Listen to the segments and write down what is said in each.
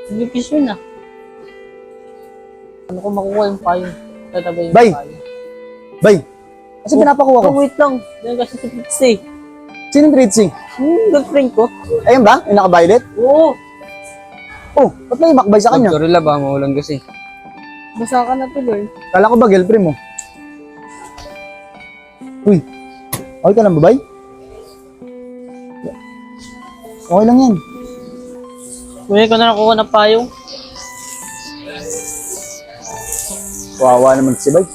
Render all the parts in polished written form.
Sige, kiss yun ah. Ano ko makukuha yung payo? Tatabay yung Bay! payo. Bay! Kasi pinapakuha ko. Oh, wait lang. Yan kasi si Pixie. Sinong Tritzy? Girlfriend ko. Ayun ba? Yung naka-violet? Oo. Oh, ba't may makbay sa kanya? Gorilla ba? Maulan kasi. Basa ka na tuloy. Kala ko ba girlfriend mo? Uy, okay ka lang ba, Bay? Okay lang yan. Kuya ko na nakuha ng payo. Wawa naman si Bay.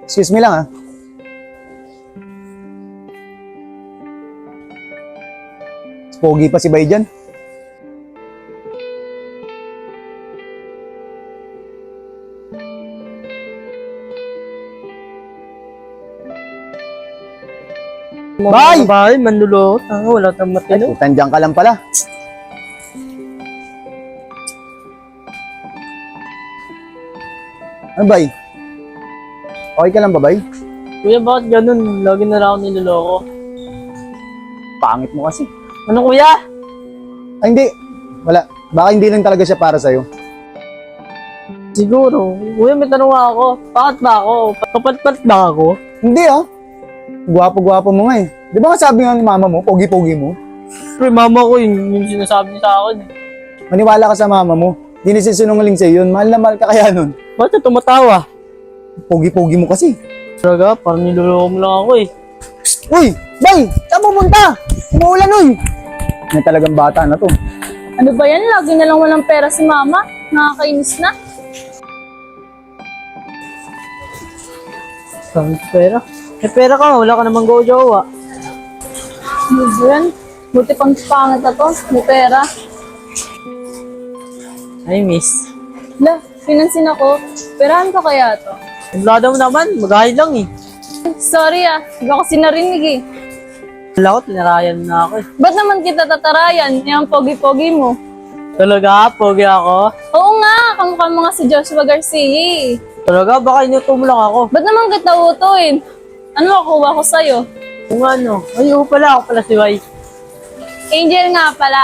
Excuse me lang, ha? Pogi pa si Bay dyan. Bay! Bay, manlulot. Wala kang matino. Tandiyan ka lang pala. Ano, Bay? Okay ka lang ba, Bay? Kuya, bakit ganun? Lagi na lang ako niloloko. Pangit mo kasi. Ano kuya? Ay, hindi. Wala. Baka hindi lang talaga siya para sa'yo. Siguro. Kuya, may tanong ako. Bakit ba ako? Kapat-pat ba ako? Hindi, ah. Gwapo-gwapo mo nga eh. Di ba nga sabi nga ni mama mo, pogi-pogi mo? Pero mama ko yung sinasabi niya sa akin. Maniwala ka sa mama mo. Hindi nasisinungaling sa'yo yun. Mahal na mahal ka kaya nun. Ba't ka tumatawa? Pogi-pogi mo kasi. Talaga, parang niloloko mo lang ako eh. Uy! Bay! Saan pupunta? Umuulan, uy! May talagang bata na to. Ano ba yan? Lagi na lang walang pera si mama. Nakakainis na. Saan pera? May pera ka, wala ka namang go-jowa. Ano ba yan? Buti pang pangit na to. May pera. Ay, miss. La, pinansin ako. Perahan ko kaya to. Wala mo naman, mag-ahid lang eh. Sorry ah. Hindi ko kasi narinig eh. Wala ko, tinarayan na ako eh. Ba't naman kita tatarayan? Yung pogi-pogi mo. Talaga, pogi ako. Oo nga, kamukha mo nga si Joshua Garcia eh. Talaga, baka inuto mo lang ako. Ba't naman kita utuin? Ano makukuha ko sa'yo? Kung ano, ay, oo pala, ako pala si Y. Angel nga pala.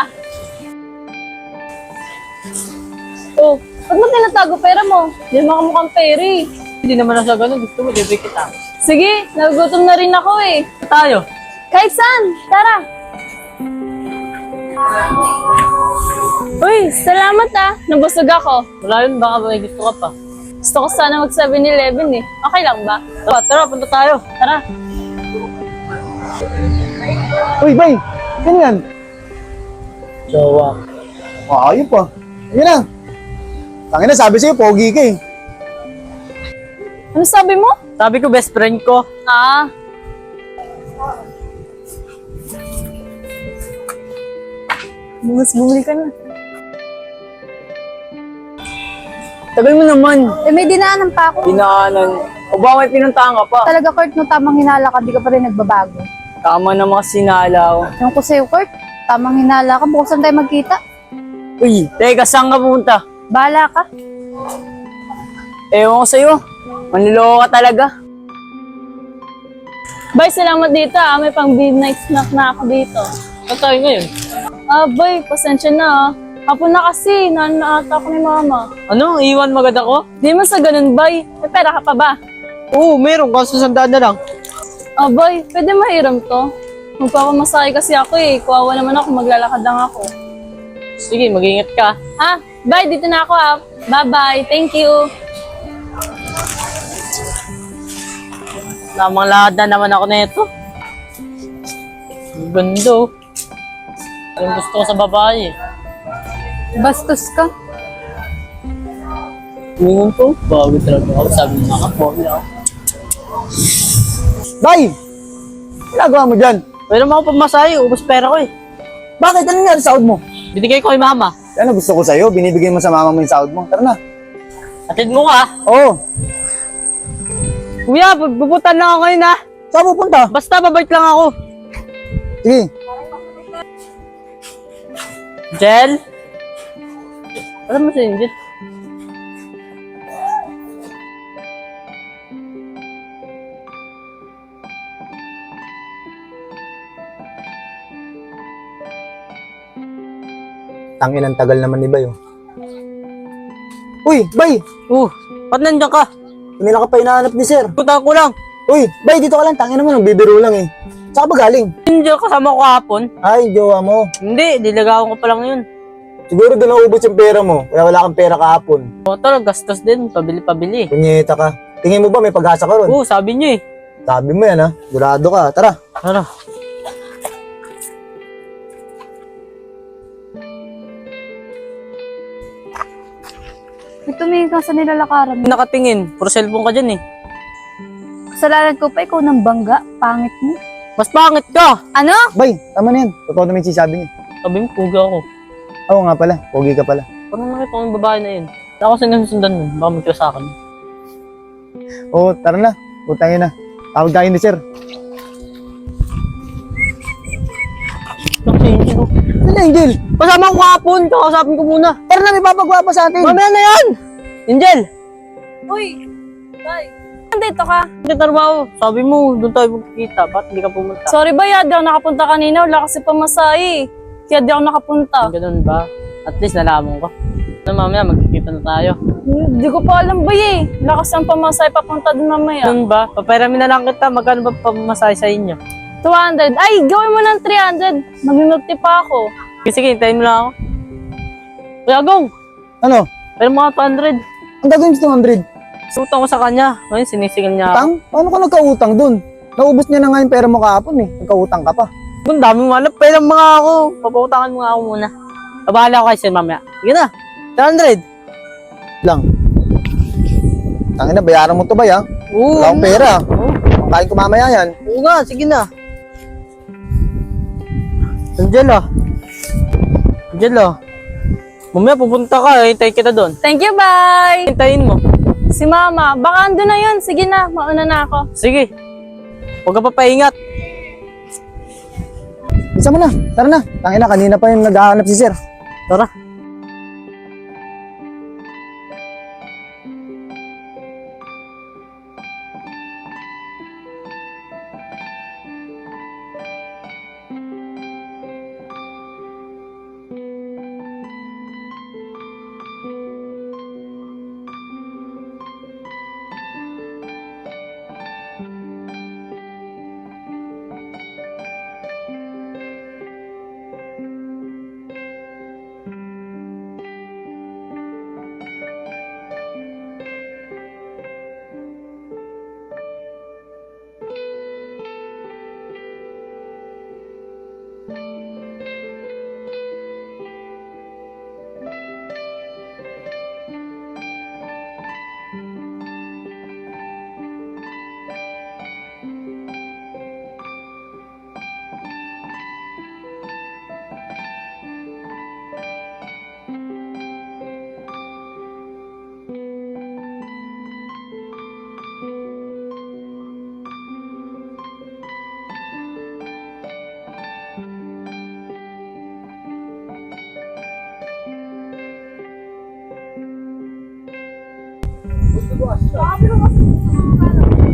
Oh, ba't mo tinatago pera mo? Hindi mo kamukhang pera eh. Hindi naman na sa ganun, gusto mo, libre kita. Sige, nagugutom na rin ako eh. Tayo. Kahit saan, tara. Uy, salamat ah. Nabusog ako. Wala yun, baka may gusto ka pa. Gusto ko sana mag 7-Eleven eh. Okay lang ba? Tara, punta tayo. Tara. Uy, Bay! Ano yan? Jowa. Ayun pa. Ayun na. Tangin na, sabi sa'yo, pogi ka eh. Ano sabi mo? Sabi ko, best friend ko. Ah. Mas bumili ka na. Tagal mo naman. Eh, may dinaanan pa ako. Dinaanan. O ba may pinuntahan ka pa? Talaga, Kurt, no, tamang hinala ka, di ka pa rin nagbabago. Tama na mga sinalaw. Yung ko sa'yo, Kurt, tamang hinala ka, bukas saan tayo magkita. Uy, teka, saan ka pumunta? Bahala ka. Ewan ko sa'yo. Manloloko ka talaga. Bye, salamat dito ah. May pang midnight snack na ako dito. Saan tayo ngayon? Ah, boy, pasensya na ah. Hapon na kasi, naata ako ni mama. Ano? Iwan magad ako? Di mo sa ganun, boy. May pera ka pa ba? Oo, meron. Kaso sandaan na lang. Ah, boy, pwede mahiram to? Magpapamasahe kasi ako eh. Kuwawa naman ako, maglalakad lang ako. Sige, mag-ingat ka. Ah, bye, dito na ako ah. Bye-bye, thank you. Namang lahat na naman ako na ito. Ang ganda oh. Ang gusto ko sa babae eh. Bastos ka. Tingin ko, bago talaga ako. Sabi ng mga pogi ako. Bay! Ginagawa mo dyan? Pwede mo ako pamasahe, ubos pera ko eh. Bakit? Ano nangyari sa sahod mo? Binigay ko kay mama. Yan ang gusto ko sa'yo. Binibigay mo sa mama mo yung sahod mo. Tara na. Atid mo ka. Oo. Kuya, pupunta lang ako ngayon ha. Saan pupunta? Basta, babalik lang ako. Sige. Jel? Alam mo si Angel? Tangin ang tagal naman ni Bay, oh. Uy, Bay! Ba't nandiyan ka? Kanina ka pa hinahanap ni Sir. Punta ko lang. Uy, Bay, dito ka lang. Tangin naman, bibiro lang eh. Saan ka ba galing? Nandiyan kasama ko hapon. Ay, jowa mo. Hindi, dilagawan ko pa lang yun. Siguro doon naubos yung pera mo. Kaya wala kang pera kahapon. O, tol, gastos din. Pabili-pabili. Punyeta ka. Tingin mo ba may pag-asa ka ron? Sabi niyo eh. Sabi mo yan, ha? Durado ka. Tara. Ano? Tumingin ka sa nilalakaran mo. Nakatingin. Puro cellphone ka dyan eh. Kasalanan ko pa, ikaw ng bangga. Pangit mo. Mas pangit ka. Ano? Bay, tama na yan. Totoo naman yung sinasabi niya. Sabi mo, puga ako. Oo nga pala. Pogi ka pala. Parang nakita ko yung babae na yun. Hindi ako sinusundan nun. Baka magkaya sa akin. Oo, tara na. Putangin na. Tawag tayo ni Sir. Si Angel. Ano, Angel? Kasama ko kahapon. Kakausapin ko muna. Tara na, may papagawa pa sa atin. Mamaya na yan! Angel! Uy! Bay! Nandito ka? Hindi trabaho. Sabi mo, doon tayo magkikita. Ba't hindi ka pumunta? Sorry ba, di ako nakapunta kanina. Wala kasi pamasahe. Kaya di ako nakapunta. Ganun ba? At least nalaman ko. Na mamaya magkikita na tayo. Hindi ko pa alam ba Wala kasi ang pamasahe papunta dun mamaya. Ganun ba? Papayramin na lang kita. Magkano ba pamasahe sa inyo? 200. Ay, gawin mo ng 300. Mag-multi pa ako. Sige, hintayin mo lang ako. Kuya Gong! Ano? Pero mga 200. Ang gagawin sa 200? Sutang ko sa kanya. Ngayon, sinisigal niya ako. Utang? Paano ka nagkautang dun? Naubos niya na nga yung pera mo kahapon eh. Nagkautang ka pa. Ang dami mo alam. Pailang mga ako. Papautangan mo nga ako muna. Babahala ako kay Sir mamaya. Sige na. 300. Lang. Tangin na, bayaran mo to ba ya? Oo. Wala akong pera. Oo. Kain ko mamaya yan. Oo nga. Sige na. Angela. Angela. Mamaya pupunta ka. Hintay kita doon. Thank you, bye! Hintayin mo. Si Mama, baka ando na yun. Sige na, mauna na ako. Sige. Huwag ka pa paingat. Isa mo na. Tara na. Tangin na, kanina pa yung naghahanap si Sir. Tara.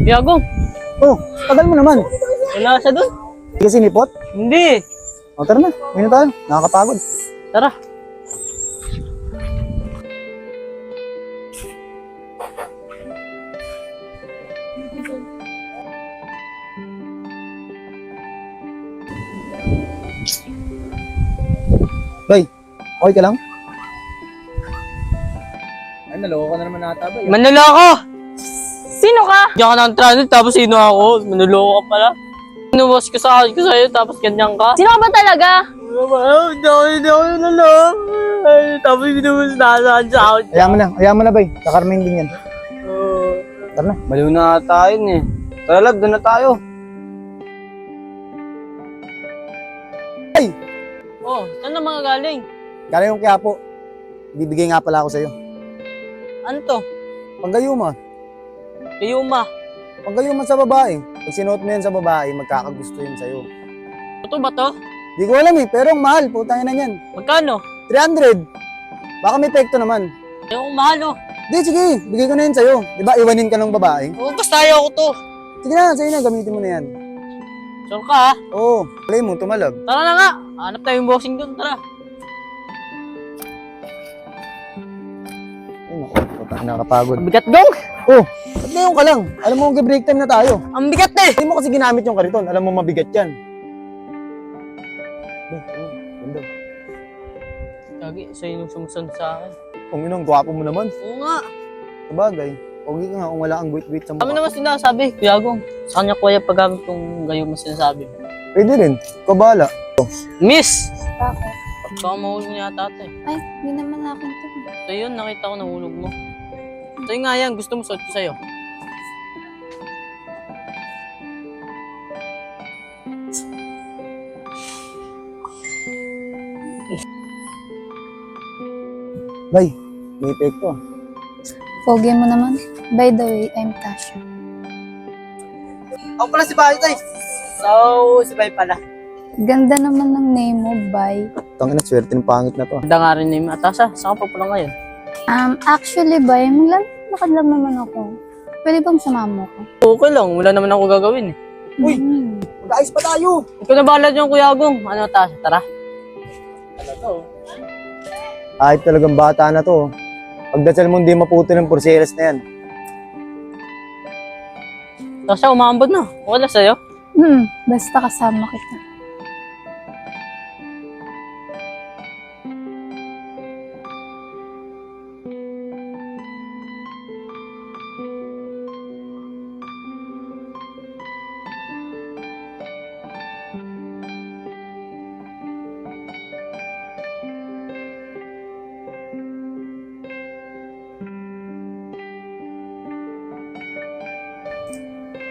Yago, Oh, tagal mo naman. wala siya doon? Hindi ka sinipot? Hindi. O, tara na. Ngayon tayo. Nakakapagod. Tara. Bay, okay ka lang? Ay, naloko ka na naman nata, Bay. Manloloko! Sino ka? Diyan ka ng transit tapos sino ako? Manloloko ka pala. Inuwas ko sa akin ko sa'yo tapos ganyan ka. Sino ka ba talaga? Hindi ako naloloko. Tapos inuwas na saan sa akin. Ayaw mo na, Bay. Kakarmahin din yan. Tara na. Baliw na tayo eh. Tara lab, doon na tayo. Ay! Oh, saan na mga galing? Galing yung Quiapo. Bibigay nga pala ako sa'yo. Ano to? Panggayuma. Kayuma. Panggayuma sa babae. Pag sinuot mo yan sa babae, magkakagusto yun sa'yo. Ito ba to? Di ko alam eh, pero ang mahal. Putangin na yan. Magkano? 300. Baka may pekto naman. Ayaw ko mahal oh. Di, sige. Bigay ko na yun sa'yo. Di ba, iwanin ka ng babae? Oo, basta ayaw ko to. Sige na, sa'yo na. Gamitin mo na yan. Sure ka ha? Oo. Play mo, tumalab. Tara na nga. Hanap tayo yung boxing doon. Tara. Ay, naku, nakakapagod. Ang bigat, Gong! Oh, ba't ngayon ka lang? Alam mo, break time na tayo. Ang bigat eh! Hindi mo kasi ginamit yung kariton. Alam mo, mabigat yan. Ganda. Gagi, sa'yo yung sumusunod sa akin. Kung yun ang gwapo mo naman. Oo nga. Sabagay. Pogi ka nga kung wala kang guwit-guwit sa Kami mukha. naman sinasabi, Kuya Gong. Sa kanya kuya paggamit kung gayo mo sinasabi. Pwede rin. Ikaw bahala. Miss! Bakit? Baka mahulog niya yata ito eh. Ay, hindi naman akin to. Ito yun, nakita ko nahulog mo. Ito yung nga yan, gusto mo suot ko sa'yo. Bay, may epekto ah. Pogi mo naman. By the way, I'm Tasha. Ako pala si Bay, tay. So, si Bay pala. Ganda naman ng name mo, Bay. Tangina, swerte ng pangit na to. Ganda nga rin ni Atasa. Saan ka pa pala ngayon? Actually, Bay, maglalakad lang naman ako. Pwede bang sumama ko? Okay lang, wala naman ako gagawin eh. Uy! Hmm. Mag-ayos pa tayo! Ikaw na bahala dyan, Kuya Gong. Ano, Atasa? Tara. Kahit talagang bata na to. Pagdasal mo hindi maputo ng porselas na yan. Atasa, umambod na. Wala sa'yo. Basta kasama kita.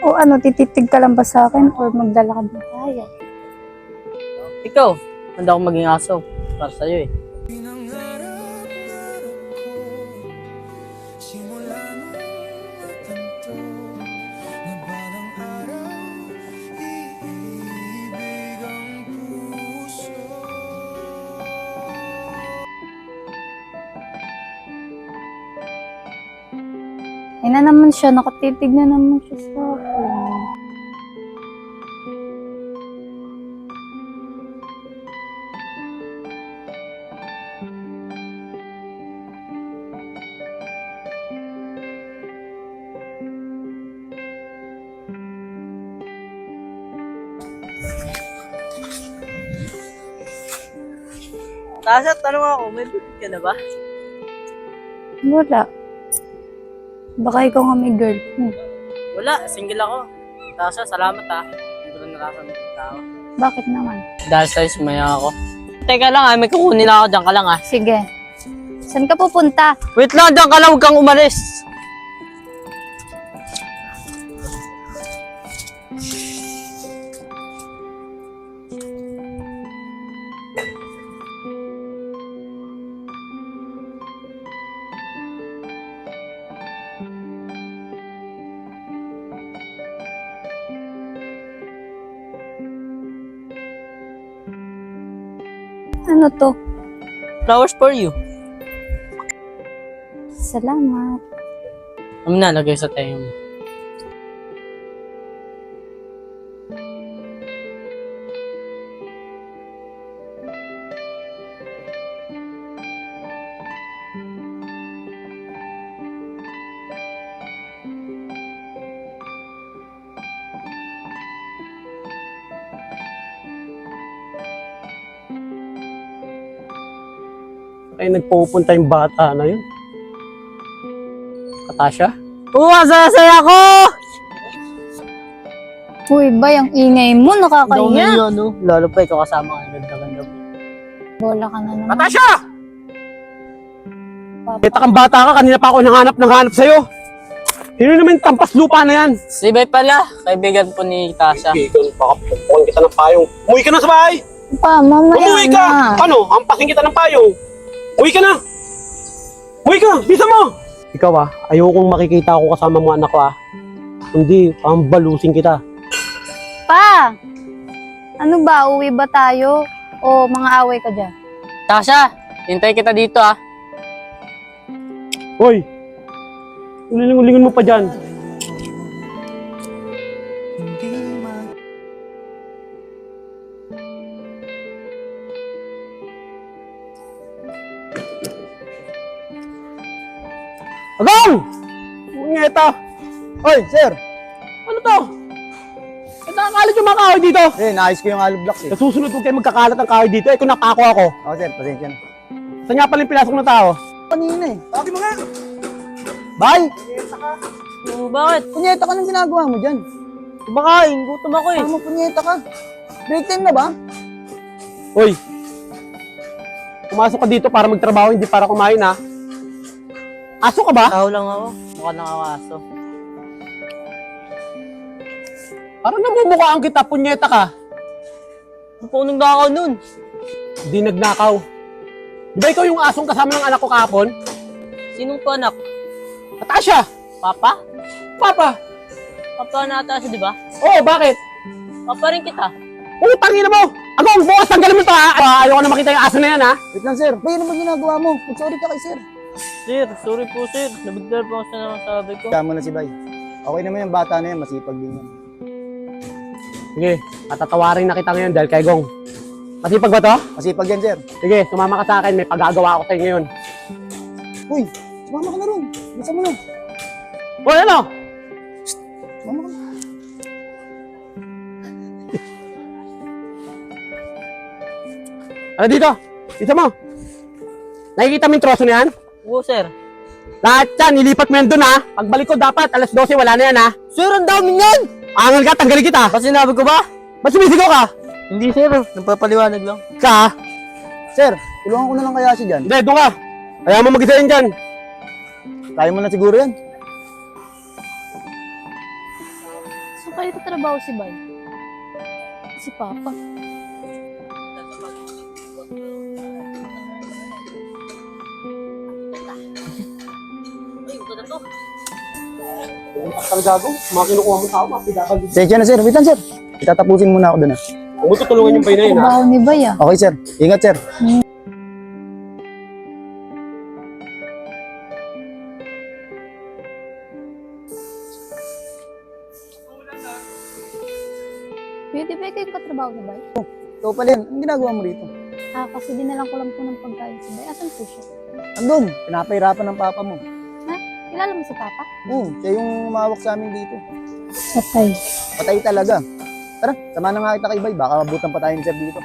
O ano, tititig ka lang ba sa akin or maglalakad na tayo? Ikaw, handa akong maging aso. Para sa'yo eh. Ay na naman siya, nakatitig na naman siya sa akin. Atasa, tanong ako, may bibig ka na ba? Wala. Baka ikaw nga may girlfriend. Wala, single ako. Atasa, salamat ah. Hindi ko na narasan ng tao. Bakit naman? Dahil sa'yo, sumaya ako. Teka lang ah, may kukunin ako. Diyan ka lang ah. Sige. Saan ka pupunta? Wait lang, diyan ka lang. Huwag kang umalis. Ano to? Flowers for you. Salamat. Ano na, lagay sa tayo mo. Ay, nagpupunta yung bata na yun. Katasha? Oo, saya ko! Uy, bay, ang ingay mo, nakakahiya. Ano? Lalo pa ikaw kasama ka. Ganda-ganda mo. Bola ka na naman. Katasha! Kita kang bata ka, kanina pa ako nanghanap sa'yo. Sino naman yung tampas lupa na yan? Si Bay pala, kaibigan po ni Tasha. Kaigan, baka pupukan kita ng payong. Umuwi ka na sa bahay! Pa, mamaya Umuwi ka! na. Ano? Hampasin kita ng payong. Uwi ka na! Uwi ka! Bisa mo! Ikaw ayokong makikita ako kasama mo anak ko Hindi, pambalusin kita. Pa! Ano ba, uwi ba tayo? O mga away ka dyan? Tasha, hintay kita dito ah. Hoy! Ulingon mo pa dyan. Agong! Punyeta! Oy, sir! Ano to? Eh, nakakalat yung mga kahoy dito. Naayos ko yung hollow blocks eh. Sa susunod huwag kayo magkakalat ng kahoy dito. Eh, kung napako ako. Oo, sir, pasensya na. Saan nga pala yung pinasok ng tao? Kanina eh. Bakit mo nga? Bay! Bakit? Punyeta ka nang ginagawa mo dyan. Kumakain, gutom ako eh. Tama, punyeta ka. Break time na ba? Hoy! Pumasok ka dito para magtrabaho, hindi para kumain ha. Aso ka ba? Tao lang ako. Mukha nakakaso. Parang namumukhaan kita, punyeta ka. Ang punong na ako nun. Hindi nagnakaw. Di ba ikaw yung asong kasama ng anak ko kahapon? Sinong to anak? Natasha! Papa? Papa! Papa na ata siya, di ba? Oo, bakit? Papa rin kita. Oo, tangina mo! Agong, bukas tanggalin mo ito ha! Ayoko na makita yung aso na yan ha! Wait lang, sir. Bay, ano ba ginagawa mo? Mag-sorry ka kay sir. Sir, sorry po sir. Nabigdal po ako sa nasabi ko. Kaya mo na si Bay. Okay naman yung bata na yan, masipag din yan. Sige, patatawarin na kita ngayon dahil kay Gong. Masipag ba to? Masipag yan, sir. Sige, sumama ka sa akin, may pagagawa ako sa'yo ngayon. Uy, sumama ka na ron. Bisa mo na. Hoy, ano? Sumama ka na. Ano dito? Dito mo. Nakikita mo yung troso na yan? Oo sir. Lahat yan, ilipat mo yan dun ha. Pagbalik ko dapat, alas 12, wala na yan ha. Sir, ang dami niyan! Angal ka, tanggalin kita. Kasi sinabi ko ba? Ba't sumisigaw ka? Hindi sir, nagpapaliwanag lang. Ka? Sir, tulungan ko na lang kaya siya dyan. Hindi, doon ka. Kaya mo mag-isa yan dyan. Kaya mo na siguro yan. So kayo tatrabaho si Bay? Si Papa? Ay, ito na to. Ang gago, mga kinukuha mo tao, mga pinakagod. Pasensya na, sir. Wait lang, sir. Itatapusin muna ako dun, ha. Huwag mo tutulungan yung bay na yun ha. Trabaho ni Bay ah. Okay, sir. Ingat, sir. Pwede ba kayong katrabaho ni Bay? Ikaw pala yan. Anong ginagawa mo rito? Ah, kasi dinalang ko lang po ng pagkain si Bay. Asan po siya? Andun. Pinapahirapan ng papa mo. Kilala mo si Papa? Oo, siya yung umawak sa amin dito. Patay. Patay talaga. Tara, sama na nga kita kay Bay. Baka mabutan pa tayo ni sir dito.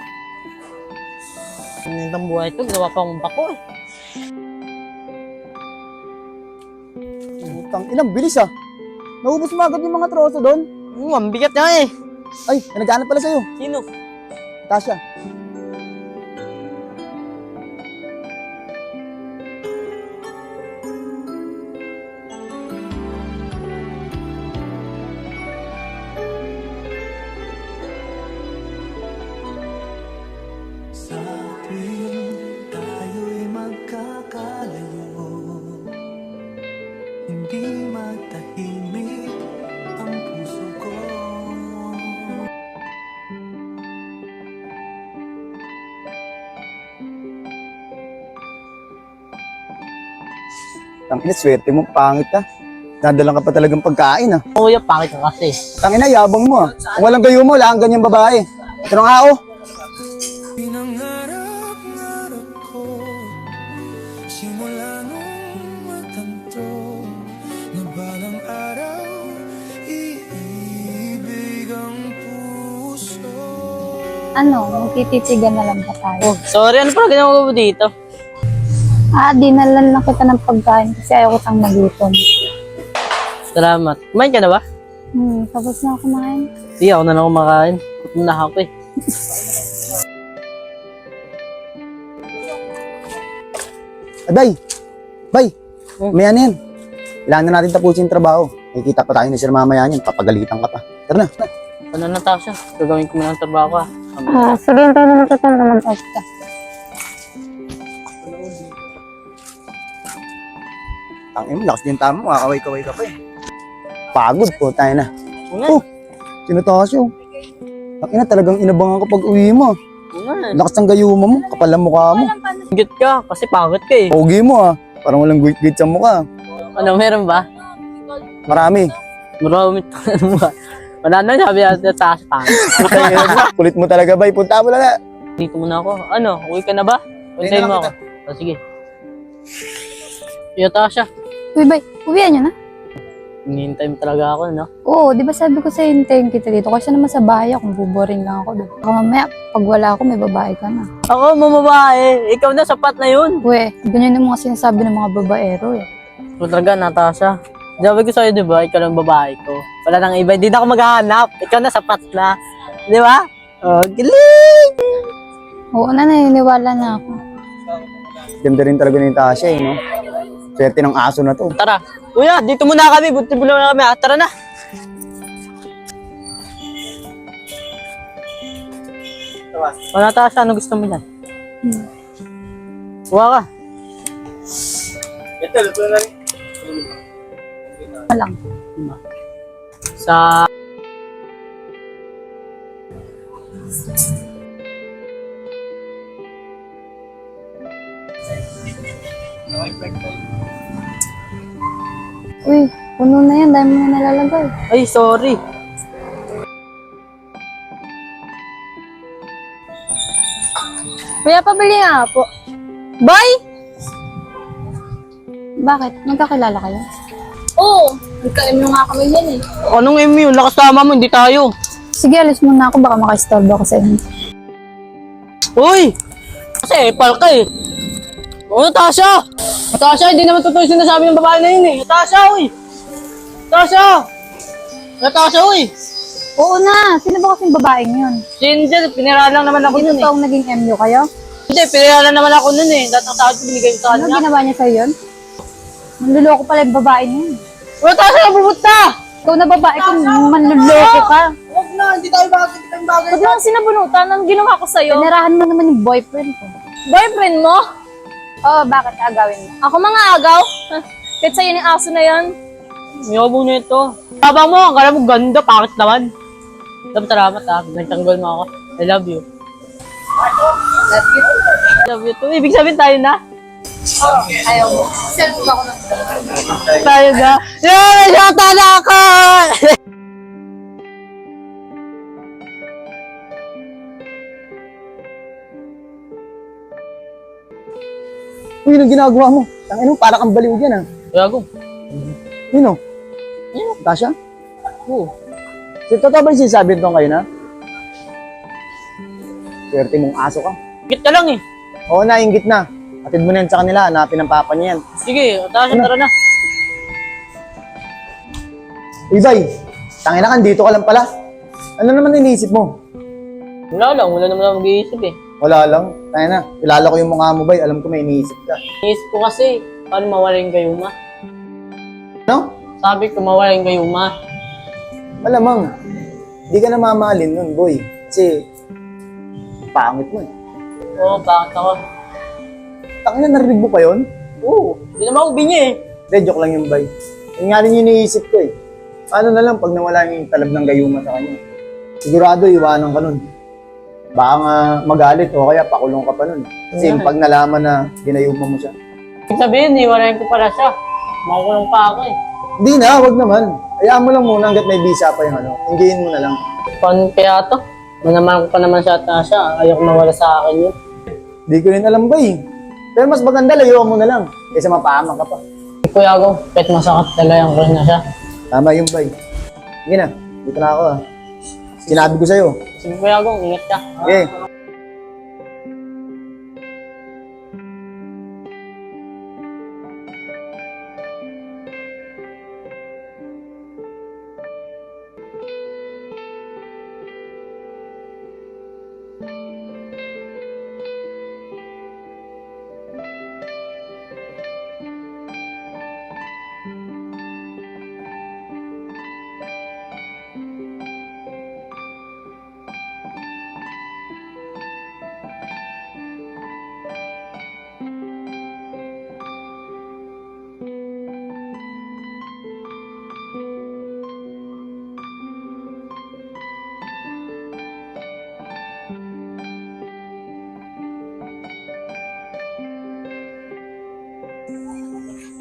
Ang buhay ito, ginawa pa akong bako eh. Utang ilang bilis ah. Naubos mo agad yung mga troso doon. Ang bigat niya eh. Ay, may naghahanap pala sa'yo. Sino? Tasha. Sa tuwing tayo'y magkakalayo, hindi matahimik ang puso ko. Tangina, swerte mo. Pangit ka. Nadalang ka pa talagang pagkain ah. Kuya, pangit ka kasi. Tangina, yabang mo ah. Kung walang gayo mo, wala kang ganyang babae. Ito na nga oh. Pinangarap-ngarap ko simula nung matanto na balang araw iibig ang puso. Ano, magtititigan na lang ba tayo? Oh, sorry, ano pala ginawa mo dito? Ah, dinalan lang kita ng pagkain kasi ayaw ko tang magutom. Salamat. Kumain ka na ba? Tapos na ako kumain. Hindi, ako na lang kumakain. Gutom na ako eh. Bay! Bay! May ano yan. Kailangan na natin tapusin yung trabaho. Nakikita pa tayo ni sir mamaya niyan. Papagalitan ka pa. Tara na. Ano na Tasha? Gagawin ko muna ng trabaho ka. Ah, sabihin tayo na natin naman extra. Tangin mo, lakas din tama. Makakaway-kaway ka pa eh. Pagod po tayo na. Una, Sino Tasha? Tangina, talagang inabangan ko pag uwi mo. una. Lakas ng gayuma mo. Kapal ang mukha mo. Git ka, kasi pangit ka eh. Pogi mo ah. Parang walang guit-guit sa mukha. Ano, meron ba? Marami. Marami ano ba? Wala na, sabi natin Tasha pangit. Kulit mo talaga, Bay. Punta mo lang na. Dito muna ako. Ano, uwi ka na ba? Untay na lang mo ako. Oh, sige. Yo, Tasha. Uy, bay, uwihan nyo na? Hinihintay mo talaga ako, no? Oo, di ba sabi ko sa'yo hintayin kita dito? Kasi naman sa bahay ako, buboring lang ako doon. Baka mamaya, pag wala ako, may babae ka na. Ako, mamabae. Ikaw na, sapat na yun. Uwe, ganyan yung mga sinasabi ng mga babaero eh. So talaga, Natasha. Sabi ko sa'yo, di ba? Ikaw lang babae ko. Wala nang iba. Hindi na ako maghahanap. Ikaw na, sapat na. Di ba? Oh, galing! Oo na, naniniwala na ako. Ganda rin talaga ni Tasha eh, no? Swerte ng aso na to. Tara. Kuya, dito muna kami. Buti mo na kami. Tara na. O, Natasha, ano gusto mo yan? Kuha ka. Ito, luto na rin. Walang. Sa... Uy, puno na yan, dahil mo na nalalagay. Ay, sorry. Kuya, pabili nga po. Bye! Bakit? Magkakilala kayo? Oo, nagka-MU nga kami yan eh. Anong MU? Lakas tama mo, hindi tayo. Sige, alis muna ako, baka makaistorbo ako sa inyo. Uy! Kasi epal ka eh. O, Natasha! Natasha, hindi naman totoo yung sinasabi ng babae na yun eh. Natasha, uy! Natasha! Natasha, uy! Oo na, sino ba kasing babaeng yun? Si Angel, pinira lang naman ako Hindi nun eh. totoong naging MU kayo? Hindi, pinira lang naman ako nun eh. Lahat ng tawad ko binigay ko sa Ano kanya. ginawa niya sa'yo yun? Manluloko pala yung babae niya. O, Natasha, napupunta! Ikaw na babae kung manluloko ka. Huwag na, hindi tayo bagay, hindi tayo bagay. Huwag lang sinabunutan. Anong ginawa ko sa'yo? Pinirahan mo naman yung boyfriend ko. Boyfriend mo? Oo, bakit agawin mo? Ako mga agaw? Kahit sa'yo yung aso na yan. Yobo na ito. Tabang mo, ang kala mo ganda, pangit naman. Salamat ha, nagtanggol mo ako. I love you. Love you too. Ibig sabihin tayo na? Ayaw mo. Selfie ako ng Tayo na. Yan! Shota na ako! Uy, ano ginagawa mo? Tangin mo, para kang baliw dyan ah. Gago. Yun o. Tasha? Oo. Totoo ba yung sinasabi nito kayo na? Swerte mong aso ka. Git ka lang eh. Oo na, inggit na. Atid mo na yan sa kanila, hanapin ang papa niya yan. Sige, Natasha, tara na. Uy, bay, tangin na ka, dito ka lang pala. Ano naman iniisip mo? Wala naman ako mag-iisip eh. Wala lang. Tangin na, kilala ko yung mukha mo, bay. Alam ko may iniisip ka. Iniisip ko kasi, paano mawala yung gayuma? No? Sabi ko, mawala yung gayuma. Malamang, di ka na mamahalin nun, boy. Kasi, pangit mo eh. Oo, bakit ako? Tangin na, narinig mo pa yun? Oo, hindi naman ako bingi eh. Hindi, joke lang yung bay. Yun nga rin yung iniisip ko eh. Paano na lang pag nawala yung talab ng gayuma sa kanya? Sigurado, iwanan ka nun. Baka nga magalit o kaya pakulong ka pa nun. Kasi pag nalaman na ginayuma mo siya. Ibig sabihin, iwalayin ko pala siya. Makukulong pa ako eh. Hindi na, wag naman. Hayaan mo lang muna hanggat may visa pa yung ano. Hinggiin mo na lang. Paano kaya to? Manaman ko pa naman siya at siya. Ayaw ko mawala sa akin yun. Hindi ko rin alam ba eh. Pero mas maganda, layuan mo na lang. Kaysa mapahamak ka pa. Kuya ko, kahit masakit talaga yung crush na siya. Tama yung bay. Sige na, dito na ako ah. Sinabi ko sa'yo. Sige kuya ko, ingat ka. Okay.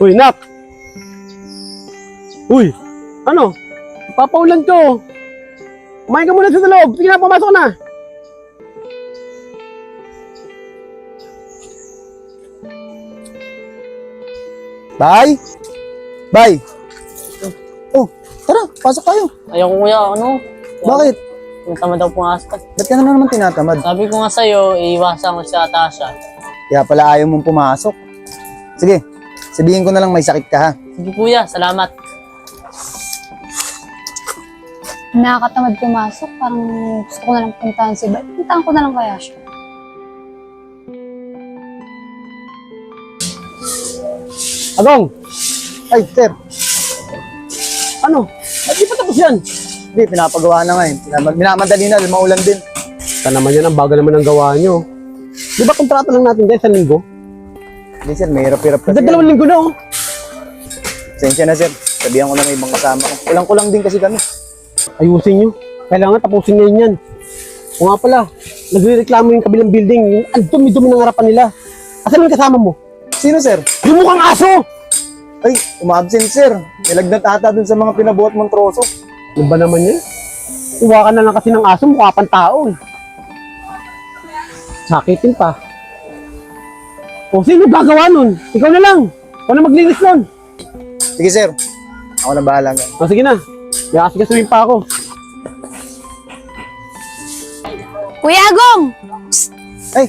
Uy, Nak! Uy! Ano? Papaulan ko. Kumain ka muna sa loob. Sige na, pumasok na. Bay? Bay! Oh, tara, pasok tayo. Ayoko kuya, ano? Bakit? Yung tama daw pumasok. Ba't ka na naman tinatamad? Sabi ko nga sa'yo, iiwasan ko si Tasha. Kaya pala ayaw mong pumasok. Sige, sabihin ko na lang may sakit ka ha. Sige kuya, salamat. Nakakatamad pumasok. Parang gusto ko na lang puntahan si Bay. Puntahan ko na lang kaya siya. Agong, Ay, sir. ano? Ba't di pa tapos yan? Hindi, pinapagawa na nga eh. Minamadali na, maulan din. Ika naman yan, ang bagal naman ng gawa nyo. Di ba kontrata lang natin dahil sa linggo? Hindi sir, may hirap-hirap kasi. Dalawang linggo na oh. Sensya na sir. Sabihan ko na may ibang kasama ko. Kulang-kulang din kasi kami. Ayusin nyo. Kailangan tapusin ngayon yan. O nga pala, nagre-reklamo yung kabilang building. Yung ang dumi-dumi ng harapan nila. Asan yung kasama mo? Sino sir? Yung mukhang aso! Ay, umabsent sir. Nilagnat ata dun sa mga pinabuhat mong troso. Ano ba naman yan? Uwa ka na lang kasi ng aso, mukha pang tao eh. Sakitin pa. O sino gagawa nun? Ikaw na lang. Ikaw na maglinis nun. Sige sir. Ako na bahala nga. O sige na. May asikasuhin pa ako. Kuya Agong! Ay,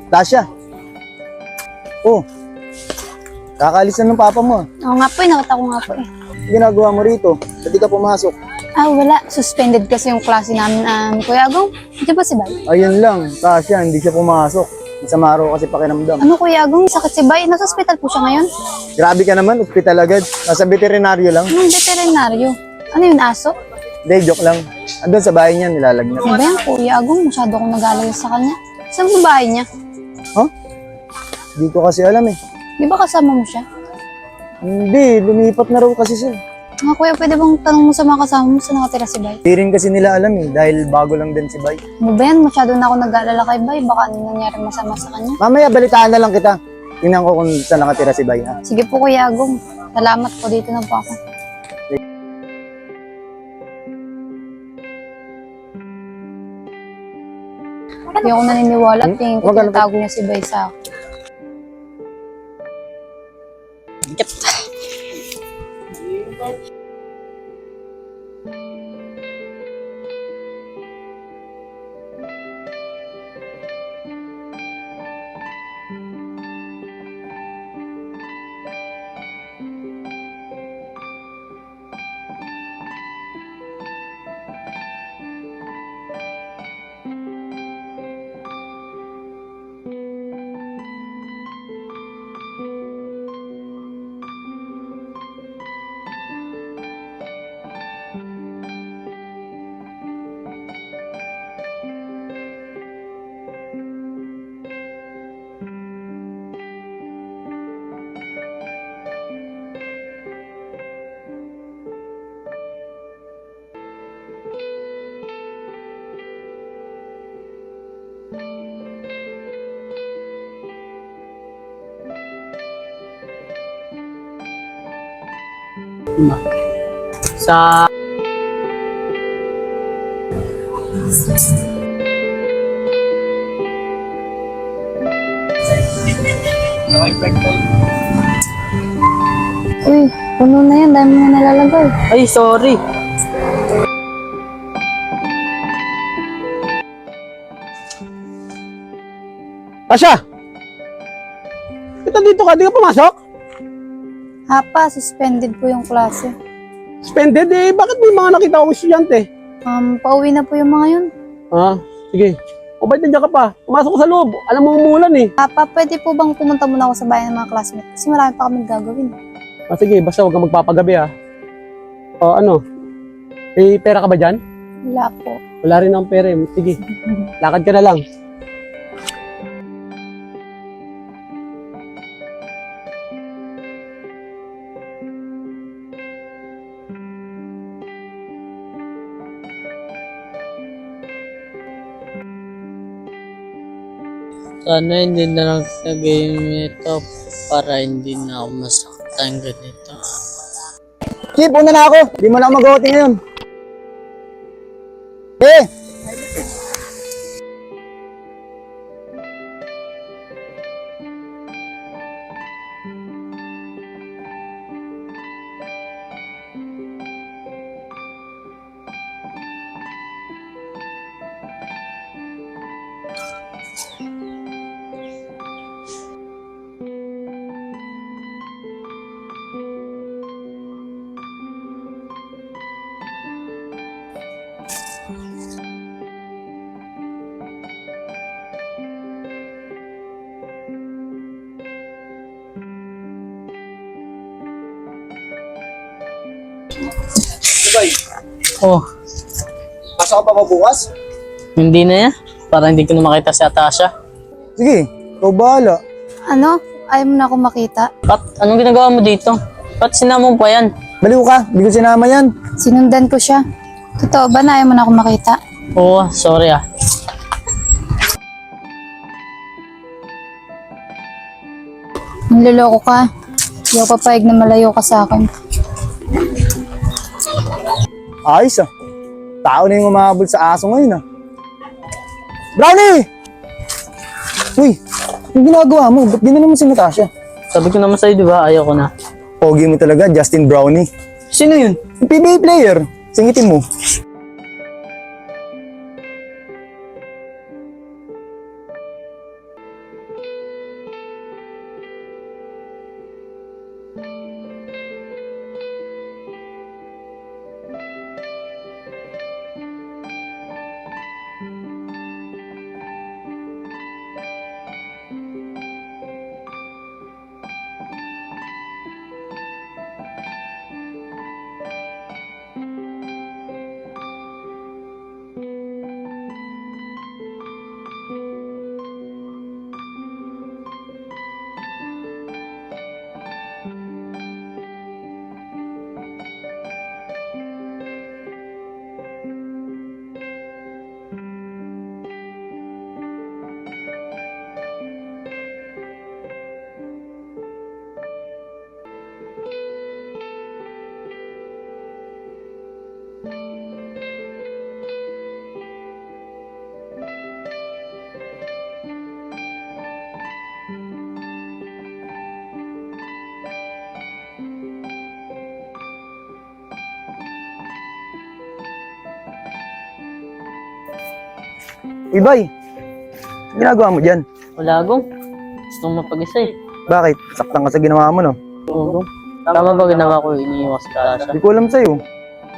Tasha. Oh. Kakaalis na ng papa mo ah. Oo nga po, nakita ko nga po eh. Ang ginagawa mo rito? Ba't di ka pumasok? Ah, wala. Suspended kasi yung klase namin. Kuya Agong, di ba si Bay? Ayun lang, Tasha, hindi siya pumasok. Masama raw kasi pakiramdam. Ano Kuya Agong, sakit si Bay? Nasa ospital po siya ngayon? Grabe ka naman, ospital agad. Nasa veterinaryo lang. Anong veterinaryo? Ano yun, aso? Hindi, joke lang. Andun sa bahay niya, nilalagnat. Ano ba yan, Kuya Agong? Masyado akong nag-alala sa kanya. Saan ba bahay niya? Hindi ko kasi alam eh. Di ba kasama mo siya? Hindi, lumipat na raw kasi siya. Mga kuya, pwede bang tanong mo sa mga kasama mo saan nakatira si Bay? Hindi rin kasi nila alam eh, dahil bago lang din si Bay. Ano ba yan? Masyado na ako nag-aalala kay Bay. Baka ano nangyari masama sa kanya. Mamaya, balitaan na lang kita. Tingnan ko kung saan nakatira si Bay ha. Sige po Kuya Agong. Salamat po. Dito na po ako. Hindi ako naniniwala at tingin ko Wag ka na- tinatago niya si Bay sa akin. Sa... Uy, puno na yan. Dami na nalalagay. Ay, sorry. Tasha! Ito dito ka, di ka pumasok? Hapa, suspended po yung klase. Suspended eh, bakit may mga nakita akong estudyante? Pauwi na po yung mga yun. Ah, sige. O ba't nandiyan ka pa? Pumasok ko sa loob. Alam mo umuulan eh. Papa, pwede po bang pumunta muna ako sa bahay ng mga classmates? Kasi marami pa kami gagawin. Ah, sige, basta huwag kang magpapagabi ah. O ano? May pera ka ba dyan? Wala po. Wala rin akong pera eh. Sige, lakad ka na lang. Sana hindi na lang sa game ito para hindi na ako masaktan ganito. Chip, una na ako. Di mo na ako mag-OT ngayon. Eh! Bay, Oh, pasok ka pa ba bukas? hindi na yan. Parang hindi ko na makita si Atasha. Sige, ikaw bahala. Ano? Ayaw mo na ako makita? Pat, anong ginagawa mo dito? Pat, sinama mo pa yan? Baliw ka, hindi ko sinama yan. Sinundan ko siya. Totoo ba na ayaw mo na ako makita? Oo, sorry ah. Niloloko ka. Hindi ako papayag na malayo ka sa akin. Ayos ah. Tao na yung umahabol sa aso ngayon ah. Brownie! Uy, yung ginagawa mo, ba't ginanon mo si Natasha? Sabi ko naman sa'yo, di ba? Ayaw ko na. Pogi mo talaga, Justin Brownie. Sino yun? Yung PBA player, singitin mo. Uy, bay, anong ginagawa mo dyan? Wala, Gong. Gusto kong mapag-isa eh. Bakit? Saktan ka sa ginawa mo, no? Oo, Gong. Tama ba ginawa ko? Iniiwas si Atasha. Hindi ko alam sa'yo.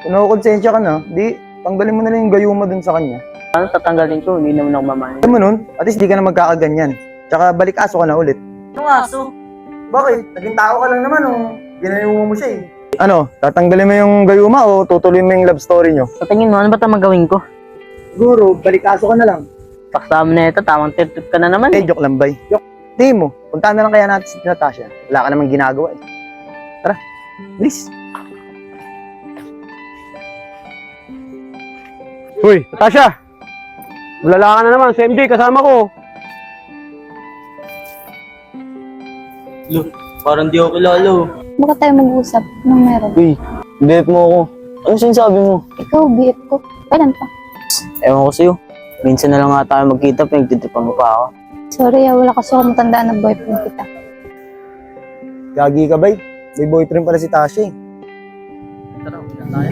Kung nakukonsensya ka na, di, tanggalin mo na lang yung gayuma dun sa kanya. Paano tatanggalin ko? Hindi naman ako mamanin. Alam mo nun, at least di ka na magkakaganyan. Tsaka balik aso ka na ulit. Anong aso? Bakit? Naging tao ka lang naman, oh. Ginayuma mo siya eh. Ano, tatanggalin mo yung gayuma o tutuloy mo yung love story nyo? Sa tingin mo, ano ba tamang gawin ko? Siguro, balik aso ka na lang. Paksama na ito, tamang tirtip ka na naman eh. Joke lang, bay. Joke. Di mo, puntahan na lang kaya natin si Natasha. Wala ka namang ginagawa eh. Tara, bilis. Uy, Natasha! Malala ka na naman, sa MJ, kasama ko. Lo, parang di ako kilala. Baka tayo mag-usap. Anong meron? Uy, BF mo ako. Ano sinasabi mo? Ikaw, BF ko. Kailan pa? Ewan ko sa'yo. Minsan na lang nga tayo magkita, pinagtitipan mo pa ako. Sorry, wala kasi ako matandaan na boyfriend kita. Gagi ka, bay. May boyfriend pala si Tasha eh. Tara, ulan tayo.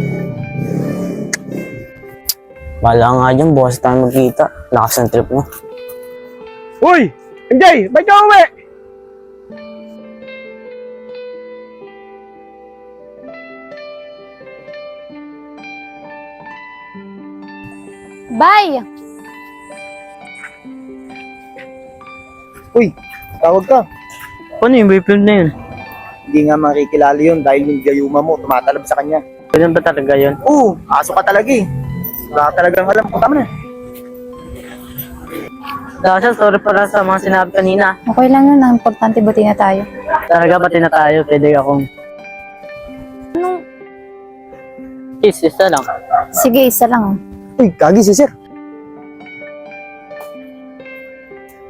Bahala nga dyan, bukas tayo magkita. Lakas ng trip mo. Uy! MJ, ba't ka uwi? Bye! Uy, tawag ka. Paano yung boyfriend na yun? Hindi nga makikilala yun dahil yung gayuma mo tumatalab sa kanya. Ganun ba talaga yun? Oo, aso ka talaga eh. Wala ka talagang alam. Punta mo na. Dasha, sorry para sa mga sinabi kanina. Okay lang yun. Ang importante buti na tayo. Talaga pati na tayo, pwede akong... Anong... Kiss, isa lang. Sige, isa lang. Uy, kagi si sir.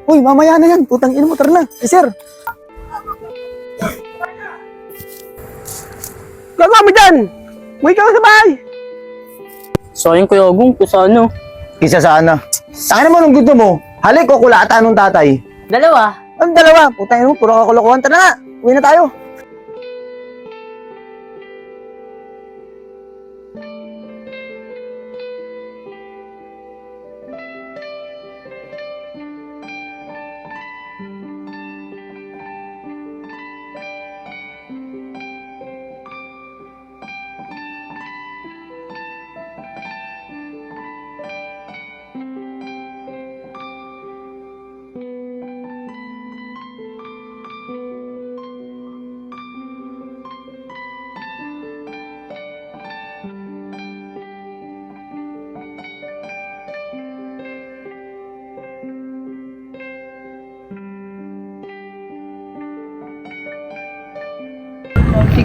Uy, mamaya na yan. Putang ina mo, tara na. Si sir. Gagawa mo dyan! Uwi ka sa bahay! Sayang Kuya Ogong, kung sa ano. Isa sana. Saan naman ang gusto mo? Halik o kulata nung tatay? Dalawa. Ang dalawa. Putang ina mo, puro kakulukuhan. Tara na. Uwi na tayo.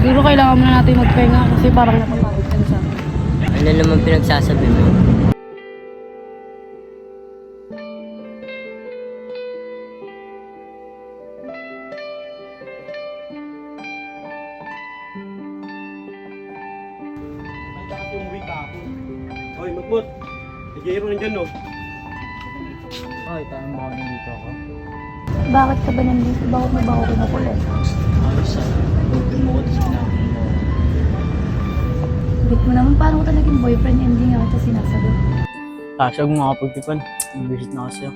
Siguro kailangan muna natin magpahinga kasi parang napapagod ka na sa akin. Ano naman pinagsasabi mo? Ay, kasi umuwi ka ako. Hoy, Magbot. Si Jero nandyan, no? Ay, tayo mo ako nandito ako. Bakit ka ba nandito? Bakit mo ba ako kinukulit? Ayos ah. Buti mo ko, tapos pinapin mo. Bit mo naman, paano ko naging boyfriend hindi nga kita sinasagot? Tasha, kung makapagtipan. Nag-visit na ako sa'yo.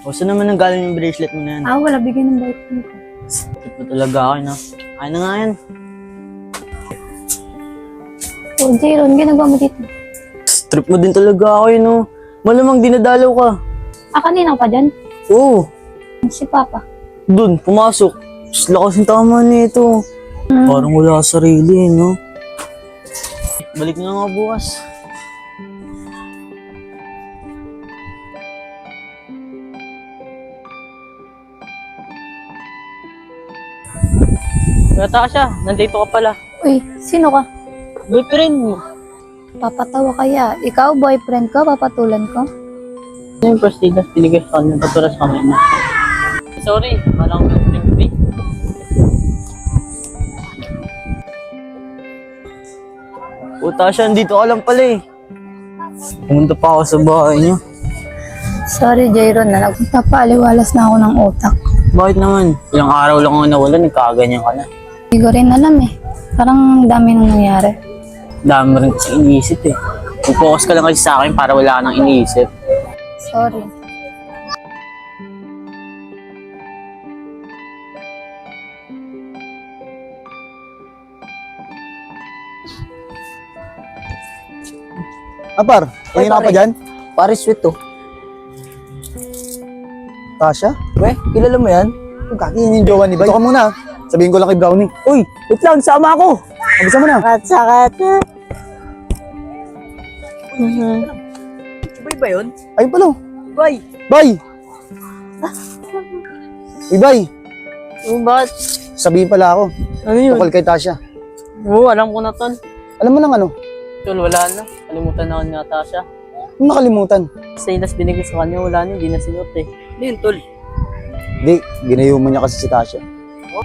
O, saan naman ang galing yung bracelet mo na yan? Wala bigyan ng boyfriend ko. Tip mo talaga ako, no? Ay na nga yan. Oh, Jayron, ginagawa mo dito? Trip mo din talaga ako, no? Malamang dinadalaw ka. Kanina ka pa dyan? Oo. Si Papa. Dun, pumasok. Tapos lakas ng tama nito. Parang wala sa sarili, no? Balik na nga bukas. Natasha, nandito ka pala. Uy, sino ka? Boyfriend mo. Papatawa kaya. Ikaw, boyfriend ko, papatulan ko? Yung pastillas, binigay sa kanya, paturas kami na. Sorry, parang boyfriend free. O Tasha, nandito ka lang pala eh. Pumunta pa ako sa bahay niyo. Sorry, Jayron, na nagpapaliwalas na ako ng utak. Bakit naman? Ilang araw lang ako nawala, nagkaganyan ka na. Hindi ko rin alam eh. Parang dami nang nangyari. Dami mo rin kasi iniisip eh. Mag-focus ka lang kasi sa akin para wala ka nang iniisip. Sorry. Apar, kanina ka pa dyan? Paris sweet to. Tasha? We, kilala mo yan? Kung kakinin yung jowa ni Bay. Ito ka muna. Sabihin ko lang kay Brownie. Uy, wait lang, sama ako! Abisa mo na. Sakat. Bay ba yun? Ayun pala. Bay! Bay! Uy, Bay. Bakit? Sabihin pala ako. Ano yun? Tukol kay Tasha. Oo, alam ko na tol. Alam mo lang ano? Tol, wala na. Kalimutan na ako ni Natasha. Yung nakalimutan. Stainless binigay sa kanya, wala na, hindi na sinuot eh. Ano yun, tol? Hindi, ginayuman niya kasi si Tasha.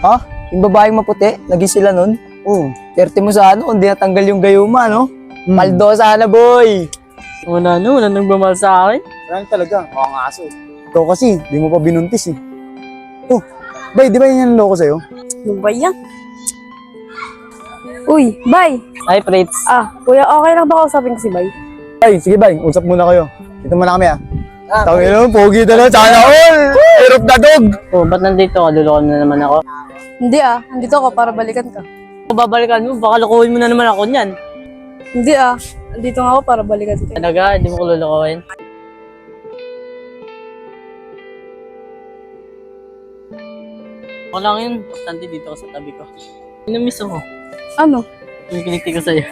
Ha? Yung babaeng maputi, naging sila nun? Oo. Swerte mo sa ano, kung di natanggal yung gayuma, no? Paldo sana, boy! Wala na, wala nang bumahal sa akin. Marami talaga. Mukhang aso eh. Ikaw kasi, di mo pa binuntis eh. Oh, Bay, di ba yan yung loko sa'yo? Ano ba yan? Uy, Bay! Ay, Fritz. Kuya, okay lang ba kausapin ko si Bay? Bay, sige Bay, usap muna kayo. Dito muna kami ah. Tawin naman, pogi na lang. Sana all! Hirap na dog! Oh, ba't nandito ka? Lulokon na naman ako. Hindi andito ako para balikan ka. Kung babalikan mo, baka lukuhin mo na naman ako niyan. Hindi andito nga ako para balikan ka. Talaga, hindi mo ko lulukuhin. Okay lang yun, bastante dito ka sa tabi ko. Inamiss ako. Ano? Kinikilig ko sa'yo.